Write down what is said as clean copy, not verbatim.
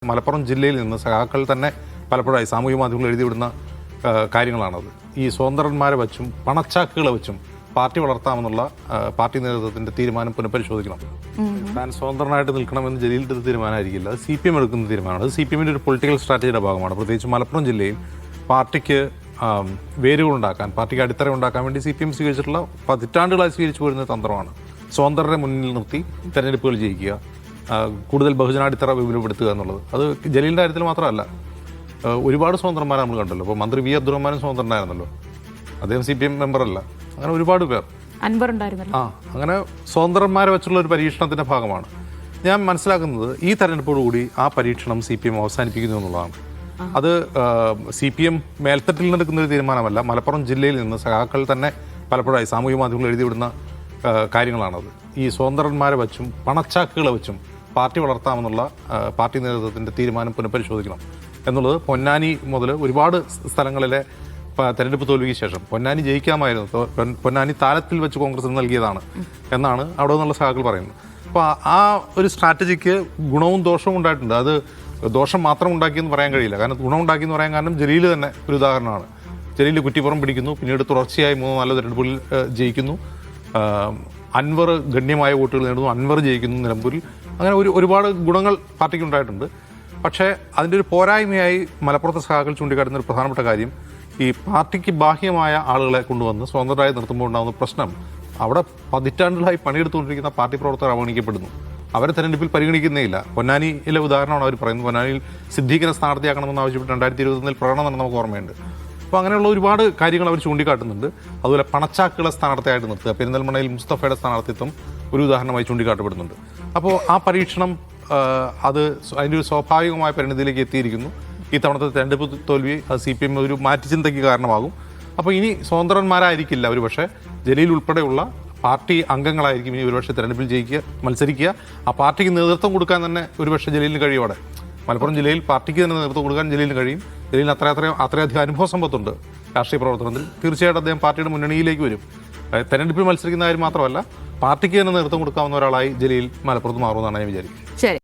മലപ്പുറം ജില്ലയിൽ നിന്ന് സഖാക്കൾ തന്നെ പലപ്പോഴായി സാമൂഹ്യ മാധ്യമങ്ങൾ എഴുതിവിടുന്ന കാര്യങ്ങളാണത്. ഈ സ്വതന്ത്രന്മാരെ വെച്ചും പണച്ചാക്കുകളെ വെച്ചും പാർട്ടി വളർത്താമെന്നുള്ള പാർട്ടി നേതൃത്വത്തിന്റെ തീരുമാനം പുനഃപരിശോധിക്കണം. താൻ സ്വതന്ത്രനായിട്ട് നിൽക്കണമെന്ന് ജലീലിന്റെ തീരുമാനമായിരിക്കില്ല, അത് CPM എടുക്കുന്ന തീരുമാനമാണ്. അത് CPMന്റെ ഒരു പൊളിറ്റിക്കൽ സ്ട്രാറ്റജിയുടെ ഭാഗമാണ്. പ്രത്യേകിച്ച് മലപ്പുറം ജില്ലയിൽ പാർട്ടിക്ക് വേരുകളുണ്ടാക്കാൻ, പാർട്ടിക്ക് അടിത്തറ ഉണ്ടാക്കാൻ വേണ്ടി CPM സ്വീകരിച്ചിട്ടുള്ള പതിറ്റാണ്ടുകളായി സ്വീകരിച്ചു വരുന്ന തന്ത്രമാണ് സ്വതന്ത്രരെ മുന്നിൽ നിർത്തി തെരഞ്ഞെടുപ്പുകൾ ജയിക്കുക, കൂടുതൽ ബഹുജനാടിത്തറ വിപുലപ്പെടുത്തുക എന്നുള്ളത്. അത് ജലീലിന്റെ കാര്യത്തിൽ മാത്രമല്ല, ഒരുപാട് സ്വതന്ത്രന്മാരെ നമ്മൾ കണ്ടല്ലോ. ഇപ്പോൾ മന്ത്രി V. അബ്ദുറഹ്മാനും സ്വതന്ത്രനായിരുന്നല്ലോ, അദ്ദേഹം CPM മെമ്പറല്ല. അങ്ങനെ ഒരുപാട് പേർ അങ്ങനെ സ്വതന്ത്രന്മാരെ വെച്ചുള്ള ഒരു പരീക്ഷണത്തിന്റെ ഭാഗമാണ്. ഞാൻ മനസ്സിലാക്കുന്നത് ഈ തെരഞ്ഞെടുപ്പോടുകൂടി ആ പരീക്ഷണം CPM അവസാനിപ്പിക്കുന്നു എന്നുള്ളതാണ്. അത് CPM മേൽത്തട്ടിൽ നിന്നെടുക്കുന്ന ഒരു തീരുമാനമല്ല, മലപ്പുറം ജില്ലയിൽ നിന്ന് സഖാക്കൾ തന്നെ പലപ്പോഴായി സാമൂഹ്യ മാധ്യമങ്ങൾ എഴുതിവിടുന്ന കാര്യങ്ങളാണത്. ഈ സ്വതന്ത്രന്മാരെ വെച്ചും പണച്ചാക്കുകളെ വെച്ചും പാർട്ടി വളർത്താമെന്നുള്ള പാർട്ടി നേതൃത്വത്തിന്റെ തീരുമാനം പുനഃപരിശോധിക്കണം എന്നുള്ളത് പൊന്നാനി മുതൽ ഒരുപാട് സ്ഥലങ്ങളിലെ തെരഞ്ഞെടുപ്പ് തോൽവിക്ക് ശേഷം പൊന്നാനി ജയിക്കാമായിരുന്നു, പൊന്നാനി താലത്തിൽ വെച്ച് കോൺഗ്രസ് നൽകിയതാണ് എന്നാണ് അവിടെ നിന്നുള്ള സഖാക്കൾ പറയുന്നത്. അപ്പോൾ ആ ഒരു സ്ട്രാറ്റജിക്ക് ഗുണവും ദോഷവും ഉണ്ടായിട്ടുണ്ട്. അത് ദോഷം മാത്രം ഉണ്ടാക്കിയെന്ന് പറയാൻ കഴിയില്ല, കാരണം ഗുണം ഉണ്ടാക്കിയെന്ന് പറയാൻ കാരണം ജലീൽ തന്നെ ഒരു ഉദാഹരണമാണ്. ജലീൽ കുറ്റിപ്പുറം പിടിക്കുന്നു, പിന്നീട് തുടർച്ചയായി 3-4 തെരഞ്ഞെടുപ്പുകളിൽ ജയിക്കുന്നു. അൻവർ ഗണ്യമായ വോട്ടുകൾ നേടുന്നു, അൻവർ ജയിക്കുന്നു നിലമ്പൂരിൽ. അങ്ങനെ ഒരുപാട് ഗുണങ്ങൾ പാർട്ടിക്ക് ഉണ്ടായിട്ടുണ്ട്. പക്ഷേ അതിൻ്റെ ഒരു പോരായ്മയായി മലപ്പുറത്തെ സഖാക്കൾ ചൂണ്ടിക്കാട്ടുന്ന ഒരു പ്രധാനപ്പെട്ട കാര്യം, ഈ പാർട്ടിക്ക് ബാഹ്യമായ ആളുകളെ കൊണ്ടുവന്ന് സ്വതന്ത്രരായി നിർത്തുമ്പോൾ ഉണ്ടാകുന്ന പ്രശ്നം, അവിടെ പതിറ്റാണ്ടുകളായി പണിയെടുത്തുകൊണ്ടിരിക്കുന്ന പാർട്ടി പ്രവർത്തകർ അവഗണിക്കപ്പെടുന്നു. അവരെ തെരഞ്ഞെടുപ്പിൽ പരിഗണിക്കുന്നേയില്ല. പൊന്നാനിയിലെ ഉദാഹരണമാണ് അവർ പറയുന്നത്. പൊന്നാനിയിൽ സിദ്ദീഖിനെ സ്ഥാനാർത്ഥിയാക്കണമെന്ന് ആവശ്യപ്പെട്ട് 2021 പ്രകടനം നടന്ന നമുക്ക് ഓർമ്മയുണ്ട്. അപ്പോൾ അങ്ങനെയുള്ള ഒരുപാട് കാര്യങ്ങൾ അവർ ചൂണ്ടിക്കാട്ടുന്നുണ്ട്. അതുപോലെ പണച്ചാക്കുകളെ സ്ഥാനാർത്ഥിയായിട്ട് നിർത്തുക, പെരിന്തൽമണ്ണയിൽ മുസ്തഫയുടെ സ്ഥാനാർത്ഥിത്വം ഒരു ഉദാഹരണമായി ചൂണ്ടിക്കാട്ടപ്പെടുന്നുണ്ട്. അപ്പോൾ ആ പരീക്ഷണം അത് അതിൻ്റെ ഒരു സ്വാഭാവികമായ പരിണിതിയിലേക്ക് എത്തിയിരിക്കുന്നു. ഈ തവണത്തെ തെരഞ്ഞെടുപ്പ് തോൽവി അത് CPM ഒരു മാറ്റിച്ചിന്തയ്ക്ക് കാരണമാകും. അപ്പോൾ ഇനി സ്വതന്ത്രന്മാരായിരിക്കില്ല ഒരുപക്ഷെ, ജലീൽ ഉൾപ്പെടെയുള്ള പാർട്ടി അംഗങ്ങളായിരിക്കും ഇനി ഒരുപക്ഷെ തെരഞ്ഞെടുപ്പിൽ മത്സരിക്കുക. ആ പാർട്ടിക്ക് നേതൃത്വം കൊടുക്കാൻ തന്നെ ഒരുപക്ഷെ ജലീലിന് കഴിയോടെ മലപ്പുറം ജില്ലയിൽ പാർട്ടിക്ക് തന്നെ നേതൃത്വം കൊടുക്കാൻ ജലീലിന് കഴിയും. ജലീലിന് അത്രയധികം അനുഭവ സമ്പത്തുണ്ട് രാഷ്ട്രീയ പ്രവർത്തനത്തിൽ. തീർച്ചയായിട്ടും അദ്ദേഹം പാർട്ടിയുടെ മുന്നണിയിലേക്ക് വരും. തെരഞ്ഞെടുപ്പിൽ മത്സരിക്കുന്ന കാര്യം മാത്രമല്ല, പാർട്ടിക്ക് തന്നെ നേതൃത്വം കൊടുക്കാവുന്ന ഒരാളായി ജലീൽ മലപ്പുറത്ത് മാറുമെന്നാണ് ഞാൻ വിചാരിക്കുന്നത്. ശരി.